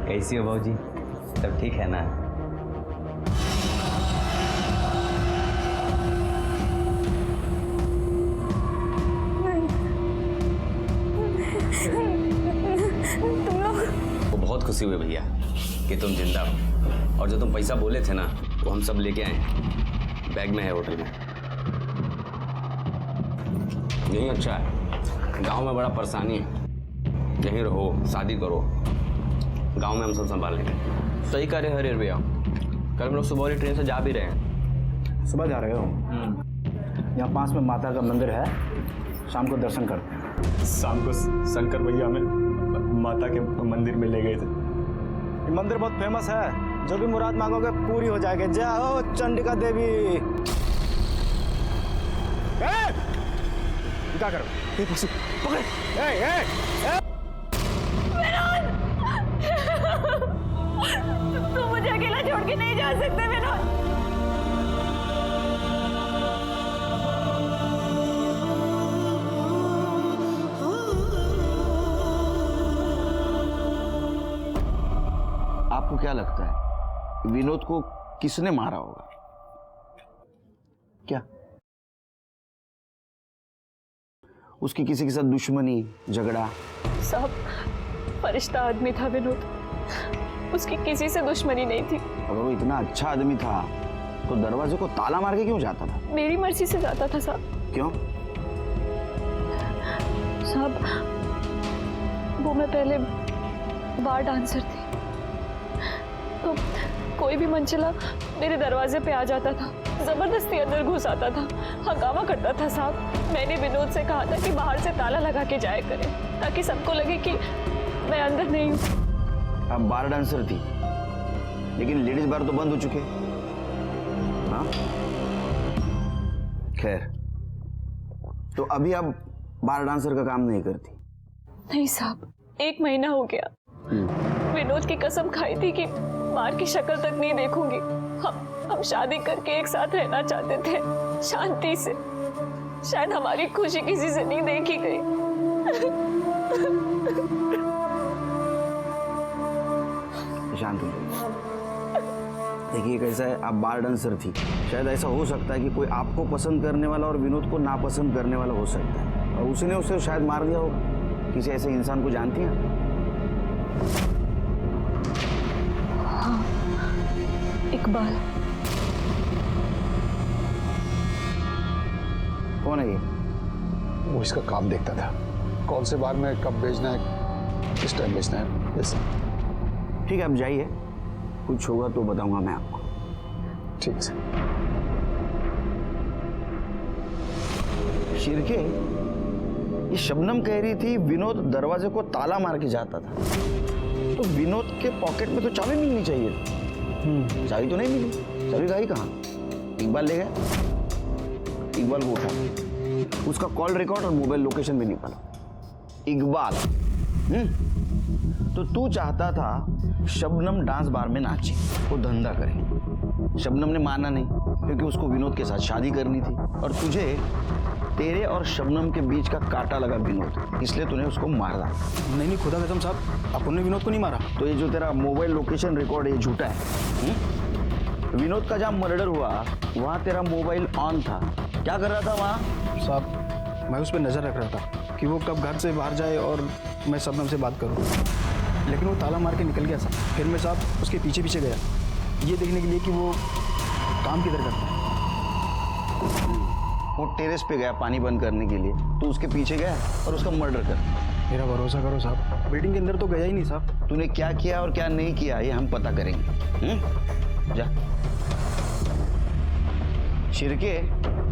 कैसी हो भाजी? सब ठीक है ना? तुम लोग? वो बहुत खुशी हुई भैया कि तुम जिंदा हो, और जो तुम पैसा बोले थे ना वो हम सब लेके आए, बैग में है होटल में। यही अच्छा है, गांव में बड़ा परेशानी है, यहीं रहो, शादी करो, गांव में हम सब संभाल लेंगे। सही कह रहे हरे भैया, कल हम लोग सुबह वाली ट्रेन से जा भी रहे हैं। सुबह जा रहे हो? यहाँ पास में माता का मंदिर है, शाम को दर्शन करते हैं। शाम को शंकर भैया हमें माता के मंदिर में ले गए थे। ये मंदिर बहुत फेमस है, जो भी मुराद मांगोगे पूरी हो जाएगी। जय हो चंडिका देवी। क्या करो? पकड़! तुम मुझे अकेला छोड़ के नहीं जा सकते विनोद। आपको क्या लगता है विनोद को किसने मारा होगा? क्या उसकी किसी के साथ दुश्मनी, झगड़ा? साहब, फरिश्ता आदमी था विनोद, उसकी किसी से दुश्मनी नहीं थी। अगर वो इतना अच्छा आदमी था तो दरवाजे को ताला मार के क्यों जाता था? मेरी मर्जी से जाता था साहब। क्यों? साहब, वो मैं पहले बार डांसर थी, तो कोई भी मनचला मेरे दरवाजे पे आ जाता था, जबरदस्ती अंदर घुस आता था, हंगामा करता था साहब। मैंने विनोद से कहा था कि बाहर से ताला लगा के जाया करें, ताकि सबको लगे कि मैं अंदर नहीं हूँ। आप बार डांसर थी, लेकिन लेडीज बार तो बंद हो चुके। हाँ, खैर, तो अभी आप बार डांसर का काम नहीं करती? नहीं साहब, 1 महीना हो गया। विनोद की कसम खाई थी कि बार की शक्ल तक नहीं देखूंगी। हम शादी करके एक साथ रहना चाहते थे, शांति से। शायद हमारी खुशी किसी से नहीं देखी गई। शांत हो जाइए। देखिए कैसा है, आप बार डांसर थी, शायद ऐसा हो सकता है कि कोई आपको पसंद करने वाला और विनोद को नापसंद करने वाला हो सकता है, और उसने उसे शायद मार दिया होगा। किसी ऐसे इंसान को जानती हैं? हाँ, इकबाल। कौन है ये? वो इसका काम देखता था, कौन से बार में कब भेजना है, किस टाइम भेजना है। यस ठीक है, आप जाइए, कुछ होगा तो बताऊंगा मैं आपको। ठीक है। शिरके, ये शबनम कह रही थी विनोद दरवाजे को ताला मार के जाता था, तो विनोद के पॉकेट में तो चाबी मिलनी चाहिए। चाबी तो नहीं मिली, चाबी गई कहाँ? इकबाल ले गया। इकबाल को उठा, उसका कॉल रिकॉर्ड और मोबाइल लोकेशन भी निकाला। इकबाल, तो तू चाहता था शबनम डांस बार में नाचे, वो धंधा करे। शबनम ने माना नहीं, क्योंकि उसको विनोद के साथ शादी करनी थी, और तुझे तेरे और शबनम के बीच का कांटा लगा विनोद, इसलिए तूने उसको मारा। नहीं, खुदा कसम साहब, अपन ने विनोद को नहीं मारा। तो ये जो तेरा मोबाइल लोकेशन रिकॉर्ड है झूठा है। विनोद का जहाँ मर्डर हुआ वहाँ तेरा मोबाइल ऑन था, क्या कर रहा था वहाँ? साहब, मैं उस पर नजर रख रहा था कि वो कब घर से बाहर जाए और मैं शबनम से बात करूं, लेकिन वो ताला मार के निकल गया साहब। फिर मैं साहब उसके पीछे पीछे गया, ये देखने के लिए कि वो काम किधर करता है। वो टेरेस पे गया पानी बंद करने के लिए, तो उसके पीछे गया और उसका मर्डर कर। मेरा भरोसा करो साहब, बिल्डिंग के अंदर तो गया ही नहीं साहब। तूने क्या किया और क्या नहीं किया ये हम पता करेंगे। जा शिरके,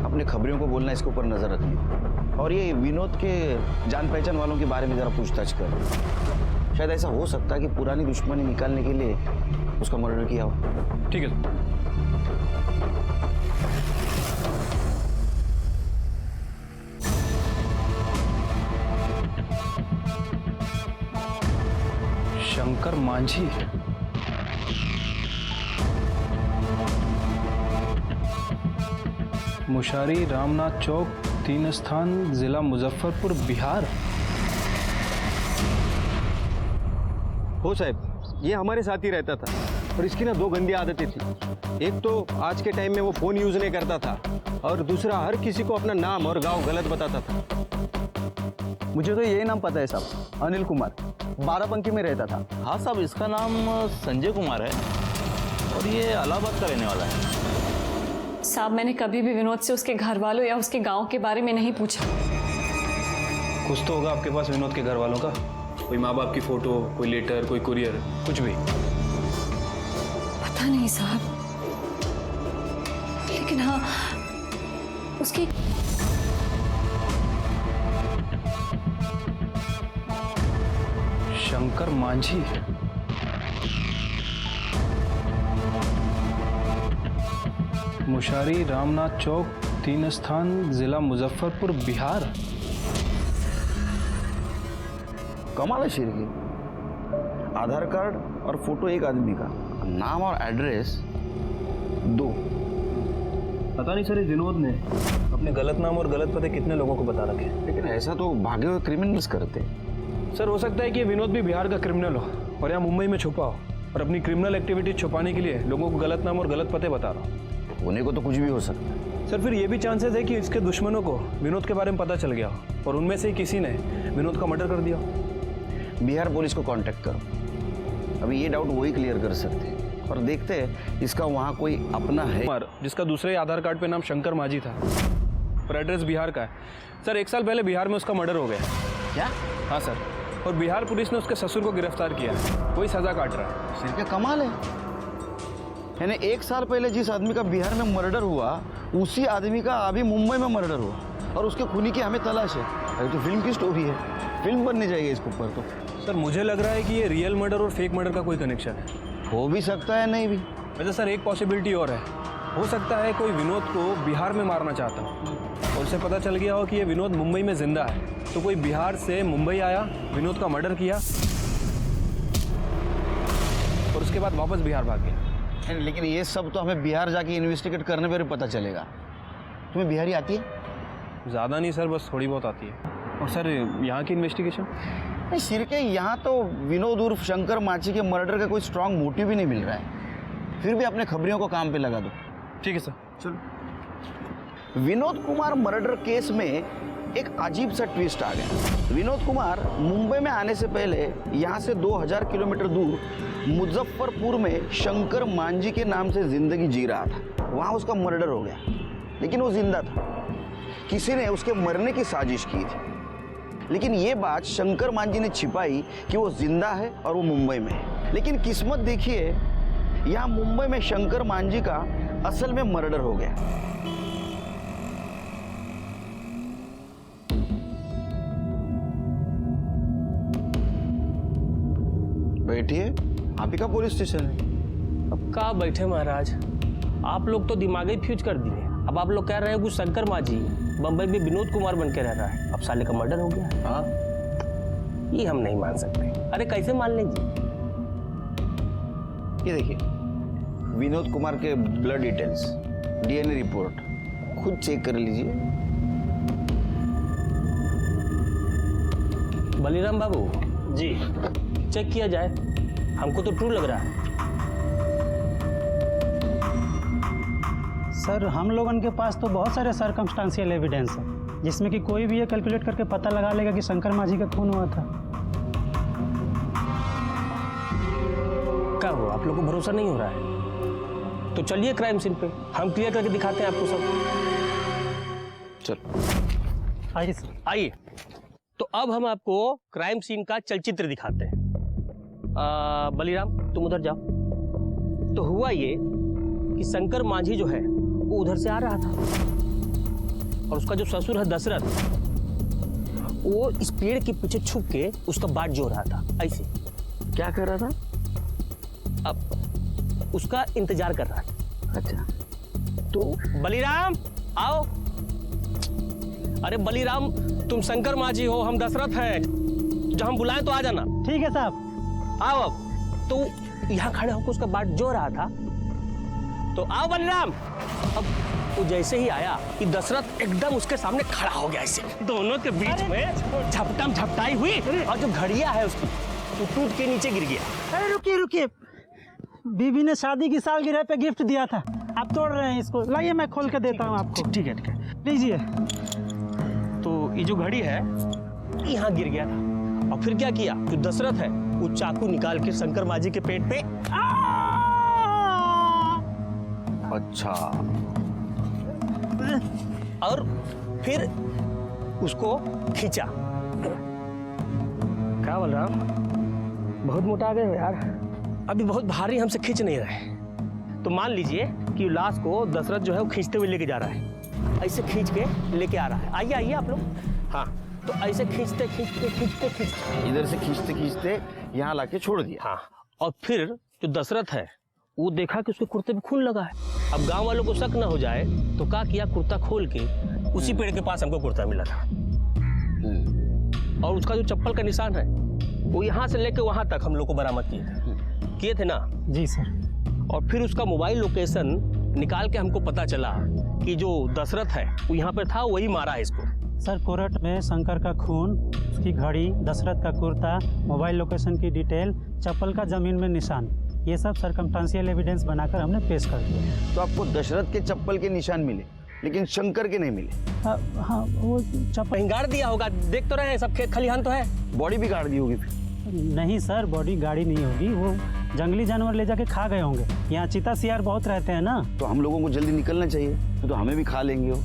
अपने खबरियों को बोलना, इसके ऊपर नजर रखिए, और ये विनोद के जान पहचान वालों के बारे में जरा पूछताछ कर। शायद ऐसा हो सकता है कि पुरानी दुश्मनी निकालने के लिए उसका मर्डर किया हो। ठीक है। शंकर मांझी, मुशारी रामनाथ चौक, 3 स्थान, जिला मुजफ्फरपुर, बिहार। हो साहब, ये हमारे साथ ही रहता था और इसकी ना दो गंदी आदतें थी। एक तो आज के टाइम में वो फ़ोन यूज़ नहीं करता था और दूसरा हर किसी को अपना नाम और गांव गलत बताता था। मुझे तो यही नाम पता है साहब, अनिल कुमार, बाराबंकी में रहता था। हाँ साहब, इसका नाम संजय कुमार है और ये इलाहाबाद का रहने वाला है। साहब मैंने कभी भी विनोद से उसके घर वालों या उसके गांव के बारे में नहीं पूछा। कुछ तो होगा आपके पास विनोद के घर वालों का, कोई माँ बाप की फोटो, कोई लेटर, कोई कुरियर, कुछ भी। पता नहीं साहब, लेकिन हाँ उसकी शंकर मांझी, मुशारी रामनाथ चौक, 3 स्थान, जिला मुजफ्फरपुर, बिहार। कमाल है शेर की। आधार कार्ड और फोटो एक आदमी का, नाम और एड्रेस 2। पता नहीं सर, इस विनोद ने अपने गलत नाम और गलत पते कितने लोगों को बता रखे। लेकिन ऐसा तो भागे हुए क्रिमिनल्स करते। सर हो सकता है कि ये विनोद भी बिहार का क्रिमिनल हो और यहाँ मुंबई में छुपा हो और अपनी क्रिमिनल एक्टिविटी छुपाने के लिए लोगों को गलत नाम और गलत पते बता रहा हो। होने को तो कुछ भी हो सकता है। सर फिर ये भी चांसेस है कि इसके दुश्मनों को विनोद के बारे में पता चल गया हो और उनमें से ही किसी ने विनोद का मर्डर कर दिया हो। बिहार पुलिस को कांटेक्ट करो, अभी ये डाउट वही क्लियर कर सकते हैं और देखते हैं इसका वहाँ कोई अपना है। कुमार, जिसका दूसरे आधार कार्ड पे नाम शंकर मांझी था और एड्रेस बिहार का है। सर 1 साल पहले बिहार में उसका मर्डर हो गया। क्या? हाँ सर, और बिहार पुलिस ने उसके ससुर को गिरफ्तार किया है, वही सजा काट रहा है। सिर क्या कमाल है। यानी 1 साल पहले जिस आदमी का बिहार में मर्डर हुआ, उसी आदमी का अभी मुंबई में मर्डर हुआ और उसके खूनी की हमें तलाश है। अरे तो फिल्म की स्टोरी है, फिल्म बननी चाहिए इसके ऊपर तो। सर मुझे लग रहा है कि ये रियल मर्डर और फेक मर्डर का कोई कनेक्शन है। हो भी सकता है, नहीं भी। वैसे सर एक पॉसिबिलिटी और है, हो सकता है कोई विनोद को बिहार में मारना चाहता हो और उसे पता चल गया हो कि ये विनोद मुंबई में जिंदा है, तो कोई बिहार से मुंबई आया, विनोद का मर्डर किया और उसके बाद वापस बिहार भाग गया। लेकिन ये सब तो हमें बिहार जाके इन्वेस्टिगेट करने पर पता चलेगा। तुम्हें बिहारी आती है? ज़्यादा नहीं सर, बस थोड़ी बहुत आती है। और सर यहाँ की इन्वेस्टिगेशन? नहीं सिर के, यहाँ तो विनोद उर्फ शंकर मांझी के मर्डर का कोई स्ट्रांग मोटिव भी नहीं मिल रहा है। फिर भी अपने खबरियों को काम पे लगा दो। ठीक है सर, चलो। विनोद कुमार मर्डर केस में एक अजीब सा ट्विस्ट आ गया। विनोद कुमार मुंबई में आने से पहले यहाँ से 2000 किलोमीटर दूर मुजफ्फरपुर में शंकर मांझी के नाम से जिंदगी जी रहा था। वहाँ उसका मर्डर हो गया, लेकिन वो जिंदा था। किसी ने उसके मरने की साजिश की थी, लेकिन ये बात शंकर मांझी ने छिपाई कि वो जिंदा है और वो मुंबई में है। लेकिन किस्मत देखिए, यहाँ मुंबई में शंकर मांझी का असल में मर्डर हो गया। बैठिए, आप ही का पुलिस स्टेशन है। अब कहाँ बैठे महाराज, आप लोग तो दिमाग ही फ्यूज कर दिए। अब आप लोग कह रहे हो कि शंकर मांझी बम्बई में विनोद कुमार बन के रह रहा है, अब साले का मर्डर हो गया। हाँ, ये हम नहीं मान सकते। अरे कैसे मान लें जी? ये देखिए, विनोद कुमार के ब्लड डिटेल्स, डीएनए रिपोर्ट खुद चेक कर लीजिए। बलिराम बाबू जी, चेक किया जाए, हमको तो ट्रू लग रहा है। सर हम लोगों के पास तो बहुत सारे सर्कमस्टांशियल एविडेंस है, जिसमें कि कोई भी ये कैलकुलेट करके पता लगा लेगा कि शंकर मांझी का खून हुआ था। क्या हुआ, आप लोग को भरोसा नहीं हो रहा है? तो चलिए क्राइम सीन पे, हम क्लियर करके दिखाते हैं आपको सब। चलो आइए सर। आइए, तो अब हम आपको क्राइम सीन का चलचित्र दिखाते हैं। बलिराम तुम उधर जाओ। तो हुआ ये कि शंकर मांझी जो है वो उधर से आ रहा था और उसका जो ससुर है दशरथ, वो इस पेड़ के पीछे छुप के उसका बाट जो रहा था। ऐसे क्या कर रहा था? अब उसका इंतजार कर रहा था। अच्छा, तो बलिराम आओ। अरे बलिराम, तुम शंकर मांझी हो, हम दशरथ हैं, जब हम बुलाएं तो आ जाना। ठीक है साहब। आओ। अब तो यहाँ खड़े होकर उसका बाट जो रहा था, तो आओ बलिराम। अब वो जैसे ही आया कि दशरथ एकदम उसके सामने खड़ा हो गया, ऐसे दोनों के बीच में झपटम झपटाई हुई और जो घड़िया है उसकी वो टूट के नीचे गिर गया। अरे रुकिए रुकिए, बीबी ने शादी की सालगिरह पे गिफ्ट दिया था, आप तोड़ रहे हैं इसको। लाइए मैं खोल के देता हूँ आपको। ठीक है लीजिए। तो ये जो घड़ी है यहाँ गिर गया था, और फिर क्या किया, जो दशरथ है वो चाकू निकाल के शंकर माझी के पेट पे अच्छा, और फिर उसको खींचा। क्या बोल रहा हूँ, बहुत मोटा आ गए हो यार, अभी बहुत भारी हमसे खींच नहीं रहे। तो मान लीजिए कि लाश को दशरथ जो है वो खींचते हुए लेके जा रहा है, ऐसे खींच के लेके आ रहा है। आइए आइए आप लोग। हाँ, तो ऐसे खींचते खींचते खींचते खींचते इधर से खींचते खींचते यहाँ लाके छोड़ दिया। हाँ, और फिर जो दशरथ है वो देखा कि उसके कुर्ते में खून लगा है। अब गांव वालों को शक न हो जाए तो क्या किया, कुर्ता खोल के उसी पेड़ के पास हमको कुर्ता मिला था, और उसका जो चप्पल का निशान है वो यहाँ से लेके वहां तक हम लोग को बरामद किए थे ना जी सर। और फिर उसका मोबाइल लोकेशन निकाल के हमको पता चला कि जो दशरथ है वो यहाँ पर था, वही मारा है इसको। सर कोर्ट में शंकर का खून, उसकी घड़ी, दशरथ का कुर्ता, मोबाइल लोकेशन की डिटेल, चप्पल का जमीन में निशान, ये सब सर्कमस्टेंशियल एविडेंस बनाकर हमने पेश कर दिया। तो आपको दशरथ के चप्पल के निशान मिले, लेकिन शंकर के नहीं मिले। हाँ, वो चप्पल कहीं गाड़ दिया होगा, देख तो रहे हैं, सब खेत खलिहान तो है। बॉडी भी गाड़ दी होगी फिर। नहीं सर, बॉडी गाड़ी नहीं होगी, वो जंगली जानवर ले जाके खा गए होंगे। यहाँ चीता सियार बहुत रहते हैं ना। तो हम लोगों को जल्दी निकलना चाहिए, तो हमें भी खा लेंगे वो।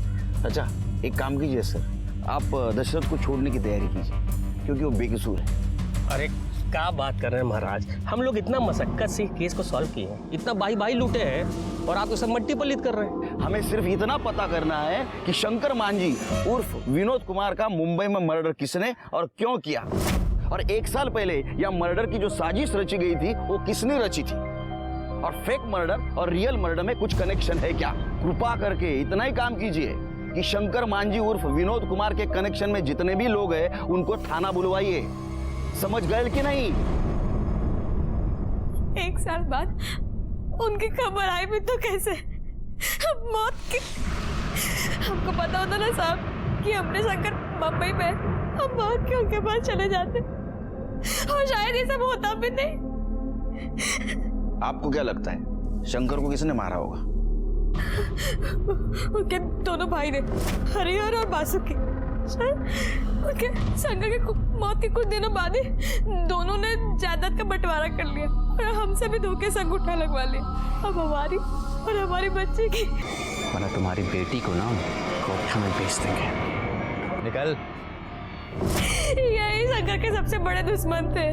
अच्छा, एक काम कीजिए सर, आप दशरथ को छोड़ने की तैयारी कीजिए, क्योंकि वो बेकसूर है। अरे क्या बात कर रहे हैं महाराज, हम लोग इतना मशक्कत से केस को सॉल्व किए हैं, इतना बाई लूटे हैं, और आप तो सब मट्टी पलित कर रहे हैं। हमें सिर्फ इतना पता करना है कि शंकर मांझी उर्फ विनोद कुमार का मुंबई में मर्डर किसने और क्यों किया, और 1 साल पहले या मर्डर की जो साजिश रची गई थी वो किसने रची थी, और फेक मर्डर और रियल मर्डर में कुछ कनेक्शन है क्या। कृपा करके इतना ही काम कीजिए कि शंकर मांझी उर्फ विनोद कुमार के कनेक्शन में जितने भी लोग हैं उनको थाना बुलवाइए। समझ गए कि नहीं? 1 साल बाद उनकी खबर आई भी तो कैसे, मौत की। हमको पता होता ना साहब कि हमने शंकर मुंबई में, हम भाग के उनके पास चले जाते, और शायद ये सब होता भी नहीं। आपको क्या लगता है शंकर को किसने मारा होगा? उनके दोनों भाई ने, हरिहर और बासुकी। उनके शंकर के मौत के कुछ दिनों बाद ही दोनों ने जायदाद का बंटवारा कर लिया, और हमसे भी धोखे से अंगूठा लगवा लिया। अब हमारी और हमारी बच्ची की, वरना तुम्हारी बेटी को ना कोर्ट में भेज देंगे। निकल। यही शंकर के सबसे बड़े दुश्मन थे।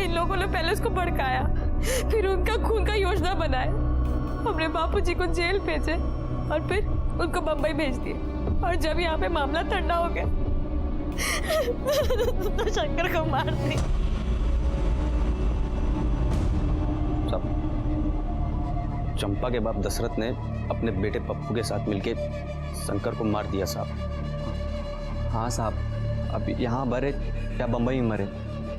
इन लोगों ने पहले उसको भड़काया, फिर उनका खून का योजना बनाया, हमने बापूजी को जेल भेजे, और फिर उनको बम्बई भेज दिए। और जब यहाँ पे मामला ठंडा हो गया तो शंकर को मार दी। चंपा के बाप दशरथ ने अपने बेटे पप्पू के साथ मिलकर शंकर को मार दिया साहब। हाँ साहब, अब यहाँ मरे या बम्बई में मरे,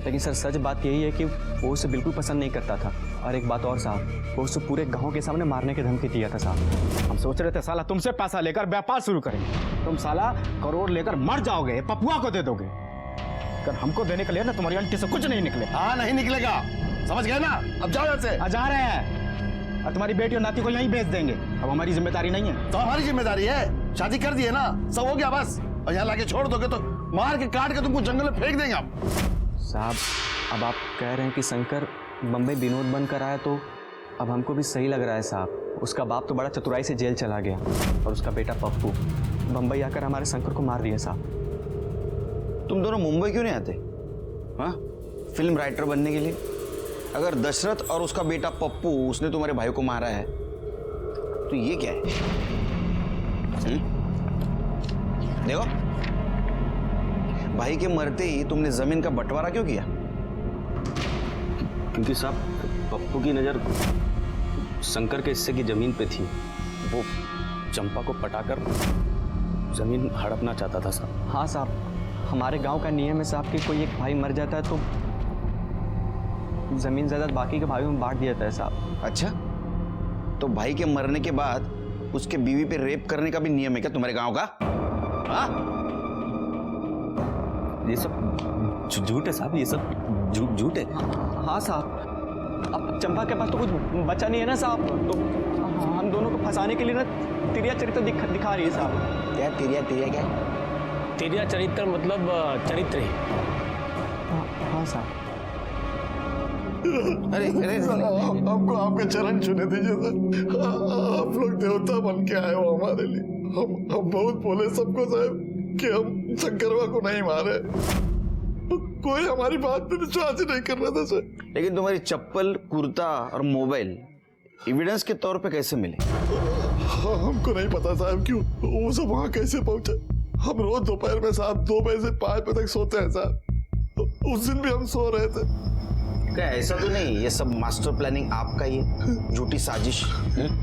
लेकिन सर सच बात यही है कि वो उसे बिल्कुल पसंद नहीं करता था। और एक बात और साहब, वो उसे पूरे गांव के सामने मारने की धमकी दिया था साहब। हम सोच रहे थे साला तुमसे पैसा लेकर व्यापार शुरू करेंगे, तुम साला करोड़ लेकर मर जाओगे, पपुआ को दे दोगे। अगर हमको देने के लिए ना तुम्हारी अंटी से कुछ नहीं निकले। हाँ, नहीं निकलेगा, समझ गए ना? अब जाओ यहाँ से। जा रहे हैं, और तुम्हारी बेटी और नाती को यहीं भेज देंगे। अब हमारी जिम्मेदारी नहीं है। तो हमारी जिम्मेदारी है, शादी कर दिए ना, सब हो गया बस। और यहाँ लाके छोड़ दोगे तो मार के काट के तुमको जंगल में फेंक देंगे हम। साहब, अब आप कह रहे हैं कि शंकर बम्बई विनोद बनकर आया, तो अब हमको भी सही लग रहा है साहब। उसका बाप तो बड़ा चतुराई से जेल चला गया, और उसका बेटा पप्पू बम्बई आकर हमारे शंकर को मार दिया साहब। तुम दोनों मुंबई क्यों नहीं आते? हाँ, फिल्म राइटर बनने के लिए? अगर दशरथ और उसका बेटा पप्पू उसने तुम्हारे भाई को मारा है तो ये क्या है? देखो, भाई के मरते ही तुमने जमीन का बंटवारा क्यों किया? क्योंकि साहब पप्पू की नज़र शंकर के हिस्से की जमीन पे थी। वो चंपा को पटाकर जमीन हड़पना चाहता था साहब। हाँ साहब, हमारे गांव का नियम है साहब कि कोई एक भाई मर जाता है तो जमीन जायदाद बाकी के भाइयों में बांट दिया जाता है साहब। अच्छा, तो भाई के मरने के बाद उसके बीवी पे रेप करने का भी नियम है क्या तुम्हारे गांव का? हाँ? ये सब झूठ है साहब, ये सब झूठ है। हाँ साहब, अब चंपा के पास तो कुछ बचा नहीं है ना साहब, तो हम दोनों को फंसाने के लिए ना तिरिया चरित्र दिखा रही है साहब। क्या तिरिया क्या? तेरिया चरित्र मतलब चरित्र ही। हाँ साहब। अरे हमको आपके चरण छूने दीजिए सर। आप लोग देवता बन के आए हो हमारे लिए। हम बहुत बोले सबको साहब कि हम शंकरवा को नहीं मारे, कोई हमारी बात पे विश्वास ही नहीं कर रहा था सर। लेकिन तुम्हारी चप्पल, कुर्ता और मोबाइल एविडेंस के तौर पे कैसे मिले? हमको नहीं पता साहब क्यों वो सब वहाँ कैसे पहुंचे। हम रोज दोपहर में साहब 2 बजे से 5 बजे तक सोते हैं साहब। उस दिन भी हम सो रहे थे। क्या ऐसा तो नहीं ये सब मास्टर प्लानिंग आपका ही है, झूठी साजिश?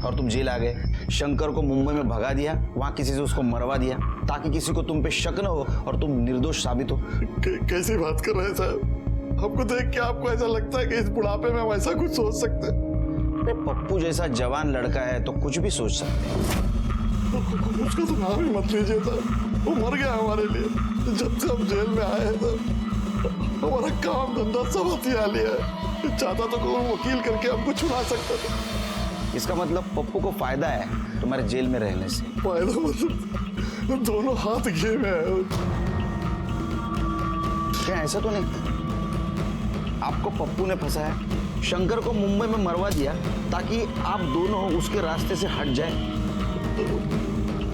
और तुम जेल आ गए, शंकर को मुंबई में भगा दिया, वहाँ किसी से उसको मरवा दिया ताकि किसी को तुम पे शक न हो और तुम निर्दोष साबित हो। कैसी बात कर रहे हैं साहब? हमको देख के आपको ऐसा लगता है कि इस बुढ़ापे में हम ऐसा कुछ सोच सकते हैं? पप्पू जैसा जवान लड़का है तो कुछ भी सोच सकते हैं। उसका तो नाम ही मत लीजिए साहब, वो मर गया हमारे लिए। जब से हम जेल में आए हैं साहब हमारा काम धंधा सब हथिया लिया है। चाहता तो कोई वकील करके हमको छुड़ा सकता था। इसका मतलब पप्पू को फायदा है तुम्हारे जेल में रहने से? फायदा मतलब दोनों हाथ घे में है। क्या ऐसा तो नहीं आपको पप्पू ने फंसाया, शंकर को मुंबई में मरवा दिया ताकि आप दोनों उसके रास्ते से हट जाए?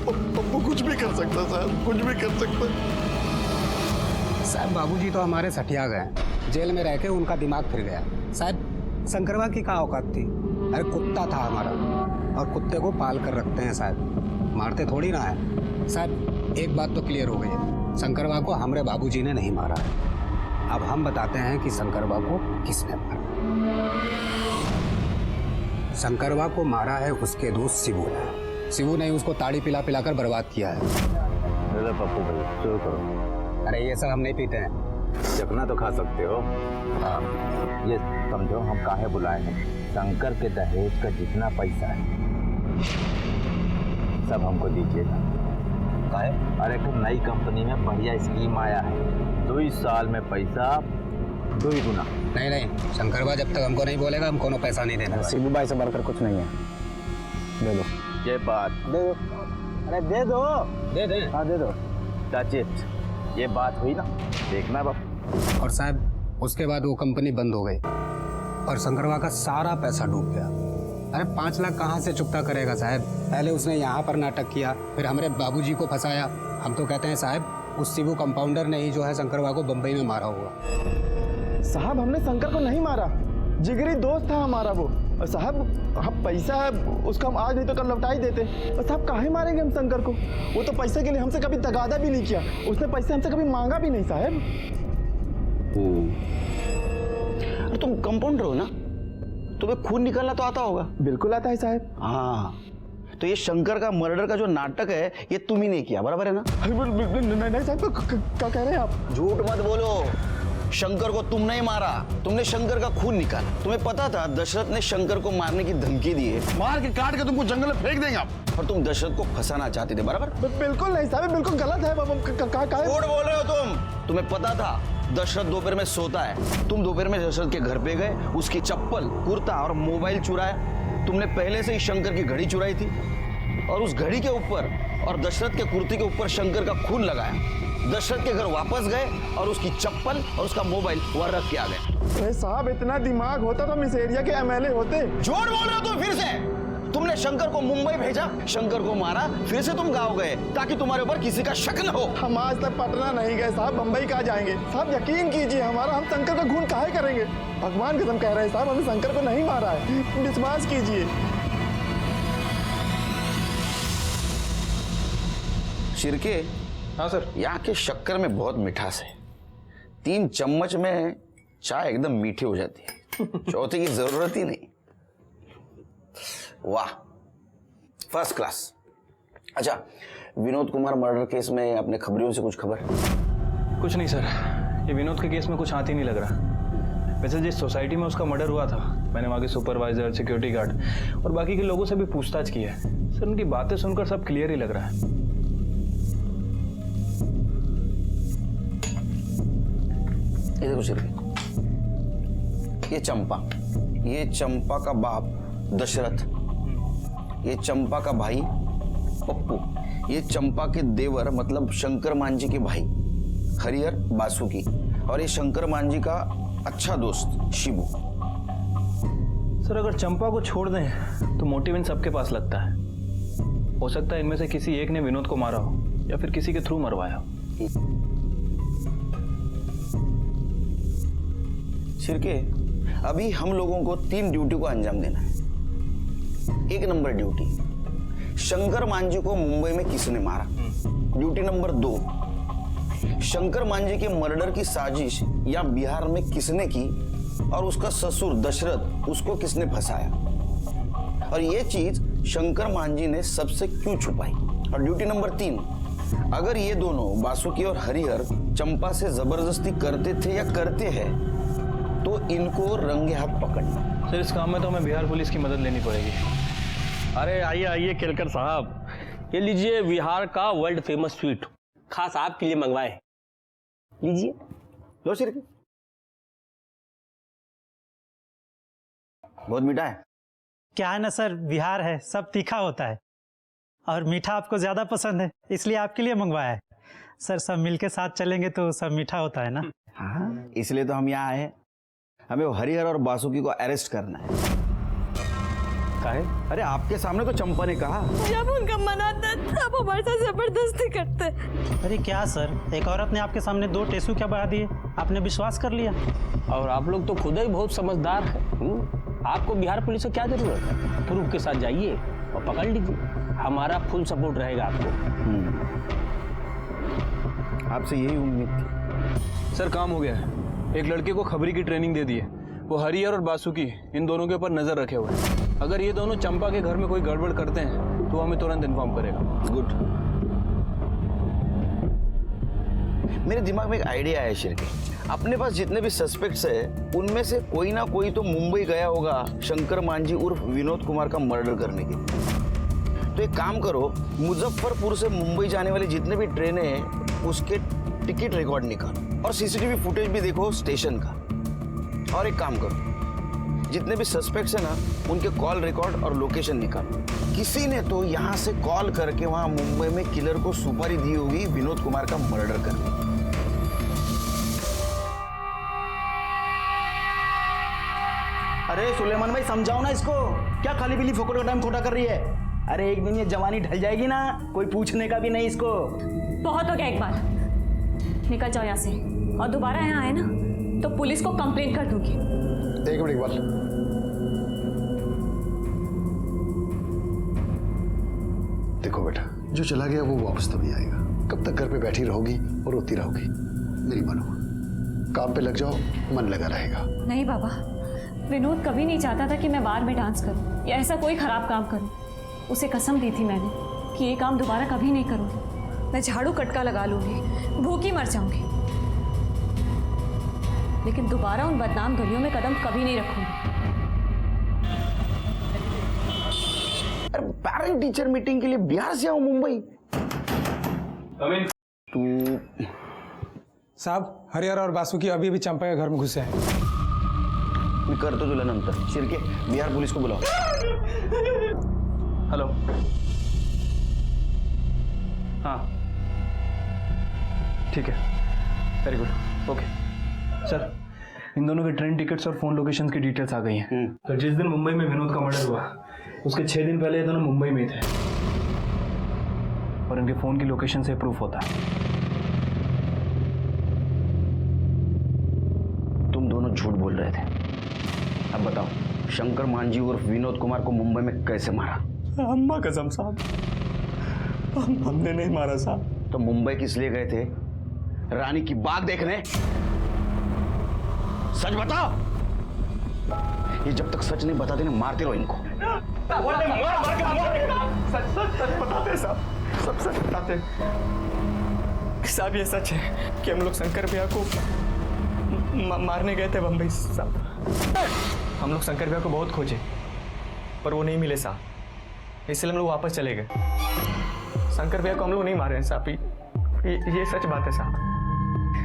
पप्पू कुछ भी कर सकता साहब, कुछ भी कर सकता। साहब बाबूजी तो हमारे सठिया गए, जेल में रह के उनका दिमाग फिर गया। साहब शंकरवा की क्या औकात थी? अरे कुत्ता था हमारा, और कुत्ते को पाल कर रखते हैं साहब, मारते थोड़ी ना है। साहब एक बात तो क्लियर हो गई है, शंकरवा को हमारे बाबूजी ने नहीं मारा है। अब हम बताते हैं कि शंकरवा को किसने मारा। शंकरवा को मारा है उसके दोस्त शिवू ने। शिवू ने उसको ताड़ी पिला पिलाकर बर्बाद किया है। पप्पू भाई शुरू करो। अरे ये सब हम नहीं पीते हैं। चखना तो खा सकते हो। ये समझो हम काहे बुलाए हैं। शंकर के दहेज का जितना पैसा है सब हमको दीजिएगा। काहे? अरे एक नई कंपनी में बढ़िया स्कीम आया है, 2 साल में पैसा 2 गुना। नहीं शंकरवा जब तक हमको नहीं बोलेगा हम कोनो पैसा नहीं देना। शिबू भाई से बढ़कर कुछ नहीं है, दे दो। ये बात दे दो। अरे दे दो। दे हाँ दे दो। सचित ये बात हुई ना, देखना बाप। और साहब उसके बाद वो कंपनी बंद हो गई और शंकरवा का सारा पैसा डूब गया। अरे 5 लाख कहाँ से चुकता करेगा साहब? पहले उसने यहाँ पर नाटक किया, फिर हमारे बाबूजी को फंसाया। हम तो कहते हैं साहब उस शिवू कंपाउंडर ने ही जो है शंकरवा को बम्बई में मारा होगा। साहब हमने शंकर को नहीं मारा, जिगरी दोस्त था हमारा वो। और साहब हम पैसा है उसका हम आज नहीं तो कल लौटा ही देते। और साहब काहे मारेंगे हम शंकर को? वो तो पैसे के लिए हमसे कभी तगादा भी नहीं किया, उसने पैसे हमसे कभी मांगा भी नहीं साहब। और तुम कंपाउंडर हो ना, तुम्हें खून निकालना तो आता होगा? बिल्कुल आता है साहब। हाँ तो ये शंकर का मर्डर का जो नाटक है ये तुम ही नहीं किया, बराबर है ना? नहीं साहब, क्या कह रहे हैं आप? झूठ मत बोलो, शंकर को तुम नहीं मारा, तुमने शंकर का खून निकाला। तुम्हें पता था दशरथ ने शंकर को मारने की धमकी दी है, मार के काट के तुमको जंगल में फेंक देंगे आप, और तुम दशरथ को फंसाना चाहते थे, बराबर? बिल्कुल नहीं साहब, बिल्कुल गलत है। झूठ बोल रहे हो तुम। तुम्हें पता था दशरथ दोपहर में सोता है, तुम दोपहर में दशरथ के घर पे गए, उसकी चप्पल, कुर्ता और मोबाइल चुराया। तुमने पहले से ही शंकर की घड़ी चुराई थी और उस घड़ी के ऊपर और दशरथ के कुर्ते के ऊपर शंकर का खून लगाया। दशरथ के घर वापस गए और उसकी चप्पल और उसका मोबाइल वहां रख के आ गए। अरे साहब इतना दिमाग होता तो हम इस एरिया के एमएलए होते। झूठ बोल रहे हो तुम फिर से। तुमने शंकर को मुंबई भेजा, शंकर को मारा, फिर से तुम गाँव गए ताकि तुम्हारे ऊपर किसी का शक न हो। हम आज तक पटना नहीं गए साहब, बंबई कहाँ जाएंगे साहब? यकीन कीजिए हमारा, हम शंकर का खून काहे करेंगे? भगवान कसम कह रहे हैं साहब, हमने शंकर को नहीं मारा है, विश्वास कीजिए। शिरके। हाँ सर। यहाँ के शक्कर में बहुत मिठास है, 3 चम्मच में चाय एकदम मीठी हो जाती है, चौथे की जरूरत ही नहीं। वाह, फर्स्ट क्लास। अच्छा, विनोद कुमार मर्डर केस में अपने खबरियों से कुछ खबर? कुछ नहीं सर, ये विनोद के केस में कुछ हाथ ही नहीं लग रहा। वैसे जिस सोसाइटी में उसका मर्डर हुआ था, मैंने वहाँ के सुपरवाइजर, सिक्योरिटी गार्ड और बाकी के लोगों से भी पूछताछ की है सर। उनकी बातें सुनकर सब क्लियर ही लग रहा है। ये देखो सिर्फ, ये चंपा का बाप दशरथ, ये चंपा का भाई पप्पू, ये चंपा के देवर मतलब शंकर मांझी के भाई हरिहर बासुकी, और ये शंकर मांझी का अच्छा दोस्त शिबू। सर अगर चंपा को छोड़ दें तो मोटिव इन सबके पास लगता है। हो सकता है इनमें से किसी एक ने विनोद को मारा हो या फिर किसी के थ्रू मरवाया हो। शिरके, अभी हम लोगों को 3 ड्यूटी को अंजाम देना है। 1 नंबर ड्यूटी, शंकर मांझी को मुंबई में किसने मारा। ड्यूटी नंबर 2, शंकर मांझी के मर्डर की साजिश या बिहार में किसने की और उसका ससुर दशरथ उसको किसने फंसाया, और ये चीज शंकर मांझी ने सबसे क्यों छुपाई। और ड्यूटी नंबर 3, अगर ये दोनों बासुकी और हरिहर चंपा से जबरदस्ती करते थे या करते हैं तो इनको रंगे हाथ पकड़ना। सर इस काम में तो हमें बिहार पुलिस की मदद लेनी पड़ेगी। अरे आइए आइए केलकर साहब, ये लीजिए बिहार का वर्ल्ड फेमस स्वीट, खास आपके लिए मंगवाए, लीजिए। लो सिर्फ, बहुत मीठा है। क्या है ना सर, बिहार है, सब तीखा होता है और मीठा आपको ज्यादा पसंद है, इसलिए आपके लिए मंगवाया है। सर सब मिलके साथ चलेंगे तो सब मीठा होता है ना। हाँ, इसलिए तो हम यहाँ आए हैं। हमें वो हरिहर और बासुकी को अरेस्ट करना है। काहे? अरे आपके सामने तो चंपा ने कहा, जब उनका मन आता तब हमारे साथ जबरदस्ती करते। अरे क्या सर, एक औरत ने आपके सामने 2 टेसू क्या बहा दिए, आपने विश्वास कर लिया। और आप लोग तो खुद ही बहुत समझदार हैं। आपको बिहार पुलिस से क्या जरूरत है, प्रूफ के साथ जाइए और पकड़ लीजिए, हमारा फुल सपोर्ट रहेगा आपको। आपसे यही उम्मीद थी। सर काम हो गया है। एक लड़के को खबरी की ट्रेनिंग दे दी है, वो हरिहर और बासुकी इन दोनों के ऊपर नजर रखे हुए हैं। अगर ये दोनों चंपा के घर में कोई गड़बड़ करते हैं तो हमें तुरंत इन्फॉर्म करेगा। गुड। मेरे दिमाग में एक आइडिया है शिरके, अपने पास जितने भी सस्पेक्ट्स है उनमें से कोई ना कोई तो मुंबई गया होगा शंकर मांझी उर्फ विनोद कुमार का मर्डर करने के लिए। तो एक काम करो, मुजफ्फरपुर से मुंबई जाने वाली जितने भी ट्रेनें हैं उसके टिकट रिकॉर्ड निकालो और सीसीटीवी फुटेज भी देखो स्टेशन का। और एक काम करो, जितने भी सस्पेक्ट्स हैं ना उनके कॉल रिकॉर्ड और लोकेशन निकालो। किसी ने तो यहाँ से कॉल करके वहां मुंबई में किलर को सुपारी दी होगी विनोद कुमार का मर्डर करने। अरे सुलेमान भाई समझाओ ना इसको, क्या खाली पीली फोकट का टाइम खोटा कर रही है। अरे एक दिन ये जवानी ढल जाएगी ना, कोई पूछने का भी नहीं इसको। बहुत हो गया, एक बार निकल जाओ यहाँ से, और दोबारा यहाँ आए ना तो पुलिस को कंप्लेंट कर दूंगी। एक मिनट इकबाल, देखो बेटा, जो चला गया वो वापस तो नहीं आएगा। कब तक घर पे बैठी रहोगी और रोती रहोगी? मेरी मानो, काम पे लग जाओ, मन लगा रहेगा। नहीं बाबा, विनोद कभी नहीं चाहता था कि मैं बार में डांस करूं या ऐसा कोई खराब काम करूं। उसे कसम दी थी मैंने कि ये काम दोबारा कभी नहीं करूंगी। मैं झाड़ू कटका लगा लूंगी, भूखी मर जाऊंगी, लेकिन दोबारा उन बदनाम गलियों में कदम कभी नहीं रखूंगी। अरे पेरेंट टीचर मीटिंग के लिए बिहार से आऊं मुंबई? तू साहब, हरिहर और बासुकी अभी भी चंपा के घर में घुसे हैं। मी करतो तुला नंतर। शिरके, बिहार पुलिस को बुलाओ। हेलो, हाँ ठीक है, वेरी गुड, ओके। सर इन दोनों के ट्रेन टिकट्स और फोन लोकेशंस की डिटेल्स आ गई हैं। तो जिस दिन मुंबई में विनोद का मर्डर हुआ उसके 6 दिन पहले ये दोनों मुंबई में थे और इनके फोन की लोकेशन से प्रूफ होता है। तुम दोनों झूठ बोल रहे थे। अब बताओ, शंकर मांझी उर्फ विनोद कुमार को मुंबई में कैसे मारा? अम्मा कसम साहब, हमने नहीं मारा साहब। तो मुंबई किस लिए गए थे? रानी की बाग देखने? सच बताओ। ये जब तक सच नहीं बताते ना, मारते रहो इनको। सच बताते साहब, सब सच बताते साहब। ये सच है कि हम लोग शंकर भैया को मारने गए थे बम्बई साहब। हम लोग शंकर भैया को बहुत खोजे पर वो नहीं मिले साहब, इसलिए हम लोग वापस चले गए। शंकर भैया को हम लोग नहीं मारे हैं साहब, ये सच बात है साहब।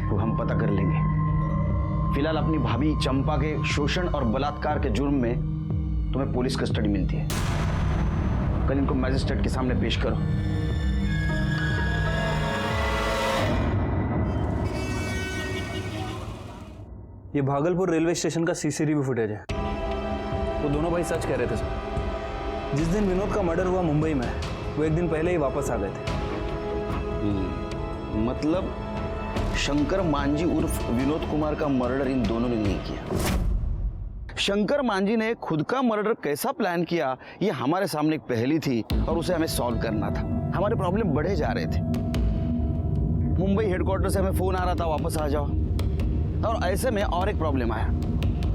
वो हम पता कर लेंगे। फिलहाल अपनी भाभी चंपा के शोषण और बलात्कार के जुर्म में तुम्हें पुलिस कस्टडी मिलती है। कल इनको मैजिस्ट्रेट के सामने पेश करो। ये भागलपुर रेलवे स्टेशन का सीसीटीवी फुटेज है। वो दोनों भाई सच कह रहे थे सर। जिस दिन विनोद का मर्डर हुआ मुंबई में, वो एक दिन पहले ही वापस आ गए थे। मतलब शंकर मांझी उर्फ विनोद कुमार का मर्डर इन दोनों ने नहीं किया। शंकर मांझी ने खुद का मर्डर कैसा प्लान किया, ये हमारे सामने एक पहेली थी और उसे हमें सॉल्व करना था। हमारे प्रॉब्लम बढ़े जा रहे थे। मुंबई हेडक्वार्टर से हमें फोन आ रहा था वापस आ जाओ, और ऐसे में और एक प्रॉब्लम आया।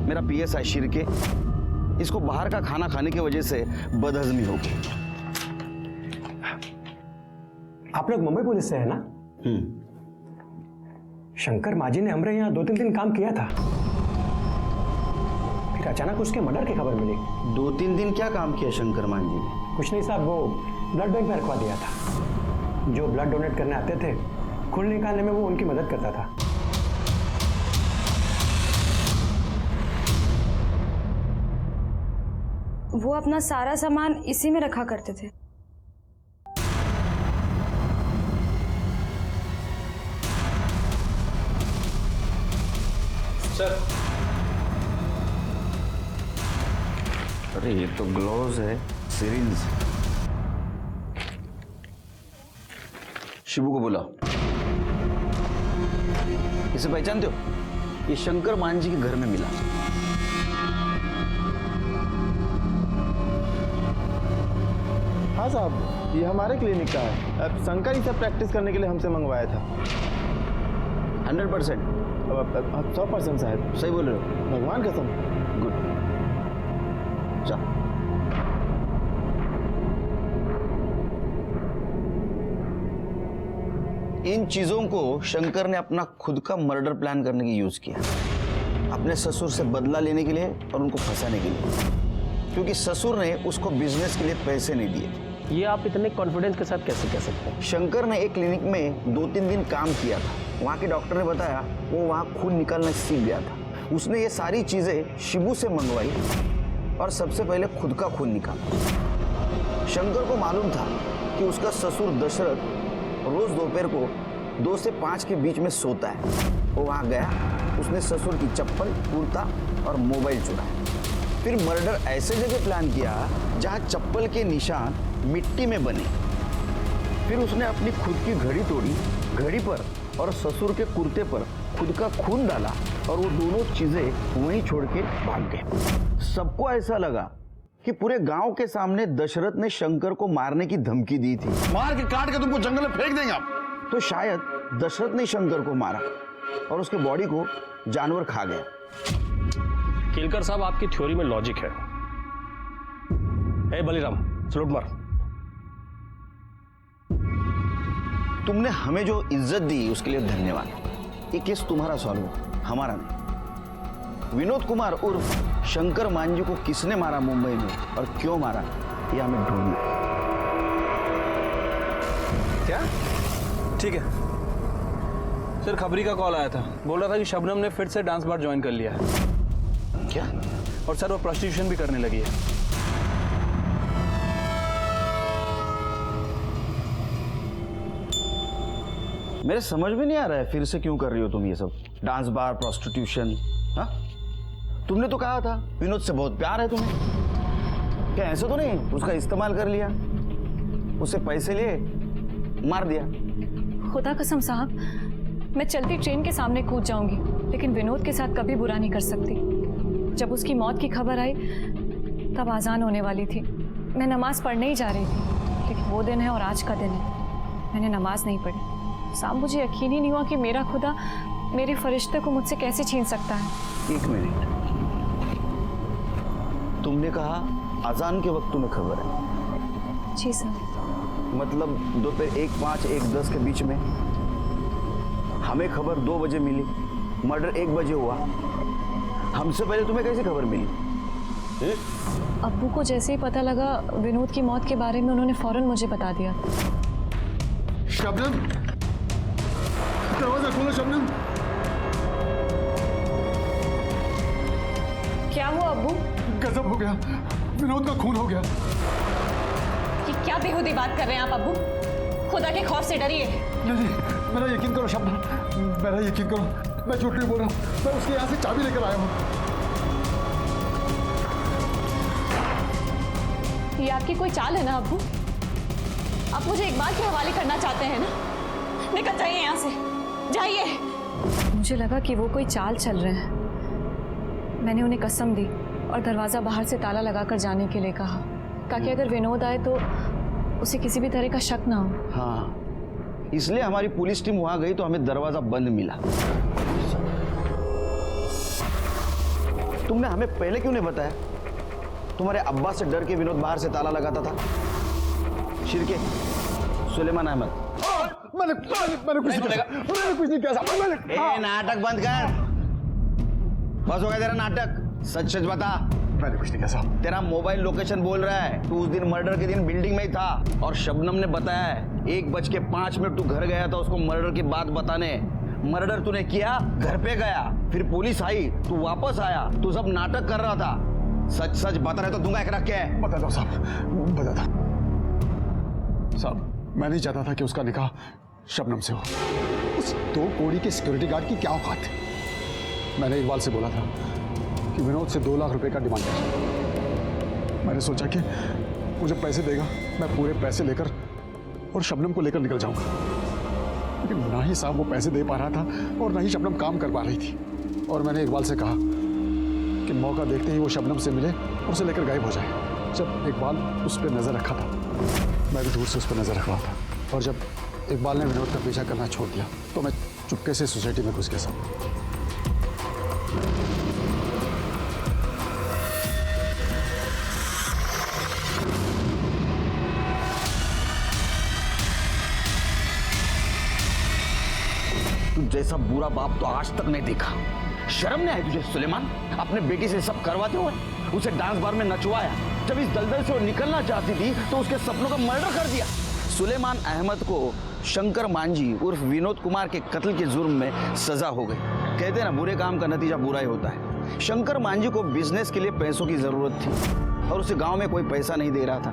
मेरा पीएसआई शिरके, इसको बाहर का खाना खाने की वजह से बदहजमी हो गई। आप लोग मुंबई पुलिस से है ना? शंकर मांझी ने हमारे यहाँ 2-3 दिन काम किया था, फिर अचानक उसके मर्डर की खबर मिली। 2-3 दिन क्या काम किया शंकर मांझी ने? कुछ नहीं साहब, वो ब्लड बैंक में रखवा दिया था। जो ब्लड डोनेट करने आते थे, खून निकालने में वो उनकी मदद करता था। वो अपना सारा सामान इसी में रखा करते थे। सर, अरे ये तो ग्लोव्स है, सिरिंज। शिबू को बुलाओ। इसे पहचानते हो? ये शंकर मांझी के घर में मिला। हाँ साहब, ये हमारे क्लिनिक का है। अब शंकर ही सब प्रैक्टिस करने के लिए हमसे मंगवाया था। 100%? 100% साहब। सही बोल रहे हो? भगवान कसम। गुड। जा। इन चीजों को शंकर ने अपना खुद का मर्डर प्लान करने के यूज किया, अपने ससुर से बदला लेने के लिए और उनको फंसाने के लिए, क्योंकि ससुर ने उसको बिजनेस के लिए पैसे नहीं दिए। ये आप इतने कॉन्फिडेंस के साथ कैसे कह सकते हैं? शंकर ने एक क्लिनिक में 2-3 दिन काम किया था। वहाँ के डॉक्टर ने बताया वो वहाँ खून निकालना सीख गया था। उसने ये सारी चीजें शिबू से मंगवाई और सबसे पहले खुद का खून निकाला। शंकर को मालूम था कि उसका ससुर दशरथ रोज दोपहर को 2 से 5 के बीच में सोता है। वो वहाँ गया, उसने ससुर की चप्पल, कुर्ता और मोबाइल चुराया। फिर मर्डर ऐसे जगह प्लान किया जहाँ चप्पल के निशान मिट्टी में बने। फिर उसने अपनी खुद की घड़ी तोड़ी, घड़ी पर और ससुर के कुर्ते पर खुद का खून डाला और वो दोनों चीजें वहीं छोड़ के भाग गए। सबको ऐसा लगा कि पूरे गांव के सामने दशरथ ने शंकर को मारने की धमकी दी थी। मार के काट के तुमको जंगल में फेंक देंगे आप। तो शायद दशरथ ने शंकर को मारा और उसके बॉडी को जानवर खा गया। केलकर साहब, आपकी थ्योरी में लॉजिक है। ए बलिराम, सलूट मार। तुमने हमें जो इज्जत दी उसके लिए धन्यवाद। ये केस तुम्हारा सॉल्व हुआ, हमारा नहीं। विनोद कुमार उर्फ शंकर मांझी को किसने मारा मुंबई में और क्यों मारा, ये हमें ढूंढना है। क्या? ठीक है सर। खबरी का कॉल आया था, बोल रहा था कि शबनम ने फिर से डांस बार ज्वाइन कर लिया है। क्या? और सर वो प्रोस्टिट्यूशन भी करने लगी है। मेरे समझ में नहीं आ रहा है फिर से क्यों कर रही हो तुम ये सब, डांस बार, प्रोस्टिट्यूशन। हाँ, तुमने तो कहा था विनोद से बहुत प्यार है तुम्हें। क्या ऐसा तो नहीं उसका इस्तेमाल कर लिया, उससे पैसे लिए, मार दिया? खुदा कसम साहब, मैं चलती ट्रेन के सामने कूद जाऊंगी, लेकिन विनोद के साथ कभी बुरा नहीं कर सकती। जब उसकी मौत की खबर आई तब आज़ान होने वाली थी। मैं नमाज पढ़ने ही जा रही थी, लेकिन वो दिन है और आज का दिन है, मैंने नमाज नहीं पढ़ी। साहब, मुझे यकीन ही नहीं हुआ कि मेरा खुदा मेरे फरिश्ते को मुझसे कैसे छीन सकता है। 1 मिनट, तुमने कहा अजान के वक्त तुम्हें खबर है? जी सर। मतलब दोपहर 1:05 1:10 के बीच में? हमें खबर 2 बजे मिली, मर्डर 1 बजे हुआ। हमसे पहले तुम्हें कैसे खबर मिली? अब्बू को जैसे ही पता लगा विनोद की मौत के बारे में, उन्होंने फौरन मुझे बता दिया। शबनम, दरवाजा खोलो शबनम। क्या हुआ अब्बू? गजब हो गया, विनोद का खून हो गया। ये क्या बेहुदी बात कर रहे हैं आप अब्बू? खुदा के खौफ से डरिए। नहीं, मेरा यकीन करो शबनम, मेरा यकीन करो, मैं झूठ नहीं बोल रहा हूँ। मैं उसके यहाँ से चाबी लेकर आया हूँ। ये आपकी कोई चाल है ना अब्बू? आप मुझे इकबाल के हवाले करना चाहते हैं ना? निकल जाइए यहाँ से, जाइए। मुझे लगा कि वो कोई चाल चल रहे हैं। मैंने उन्हें कसम दी और दरवाज़ा बाहर से ताला लगाकर जाने के लिए कहा, ताकि अगर विनोद आए तो उसे किसी भी तरह का शक ना हो। हाँ, इसलिए हमारी पुलिस टीम वहां गई तो हमें दरवाजा बंद मिला। तुमने हमें पहले क्यों नहीं बताया? तुम्हारे अब्बा से डर के विनोद बाहर से ताला लगाता था। शिरके, सुलेमान अहमद। मैंने कुछ नहीं किया। नाटक बंद कर, बस हो गया तेरा नाटक। सच सच बता। मैंने कुछ नहीं किया साहब। तेरा मोबाइल लोकेशन बोल रहा है तू उस दिन मर्डर के दिन बिल्डिंग में ही था, और शबनम ने बताया है 1:05 तू घर गया था उसको मर्डर की बात बताने। मर्डर तूने किया, घर पे गया, फिर पुलिस आई, तू वापस आया, तू सब नाटक कर रहा था। सच सच बता रहे तो दूंगा एक रख के। बता दो साहब, बता दो साहब। मैं नहीं चाहता था कि उसका निकाह शबनम से हो। उस 2 कौड़ी के सिक्योरिटी गार्ड की क्या औकात है? मैंने इकबाल से बोला था कि विनोद से 2 लाख रुपए का डिमांड किया। मैंने सोचा कि मुझे पैसे देगा, मैं पूरे पैसे लेकर और शबनम को लेकर निकल जाऊंगा, लेकिन ना ही साहब वो पैसे दे पा रहा था और ना ही शबनम काम कर पा रही थी। और मैंने इकबाल से कहा कि मौका देखते ही वो शबनम से मिले और उसे लेकर गायब हो जाए। जब इकबाल उस पर नजर रखा था, मैं भी दूर से उस पर नजर रख रहा था, और जब इकबाल ने विनोद का पीछा करना छोड़ दिया तो मैं चुपके से सोसाइटी में घुस गया साहब। तू जैसा बुरा बाप तो आज तक नहीं देखा। शर्म नहीं आई तुझे सुलेमान? अपने बेटी से सब करवाते हुए उसे डांस बार में नचवाया, जब इस दलदल से वो निकलना चाहती थी तो उसके सपनों का मर्डर कर दिया। सुलेमान अहमद को शंकर मांझी उर्फ विनोद कुमार के कत्ल के जुर्म में सजा हो गई। कहते हैं ना, बुरे काम का नतीजा बुरा ही होता है। शंकर मांझी को बिजनेस के लिए पैसों की जरूरत थी और उसे गांव में कोई पैसा नहीं दे रहा था,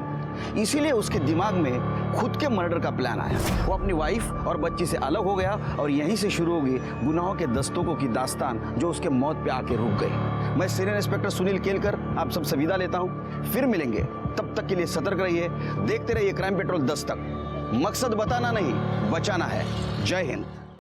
इसीलिए उसके दिमाग में खुद के मर्डर का प्लान आया। वो अपनी वाइफ और बच्ची से अलग हो गया और यहीं से शुरू होगी गुनाहों के दस्तकों की दास्तान, जो उसके मौत पे आके रुक गई। मैं सीनियर इंस्पेक्टर सुनील केलकर आप सबसे विदा लेता हूँ। फिर मिलेंगे, तब तक के लिए सतर्क रहिए, देखते रहिए क्राइम पेट्रोल 10 तक। मकसद बताना नहीं, बचाना है। जय हिंद।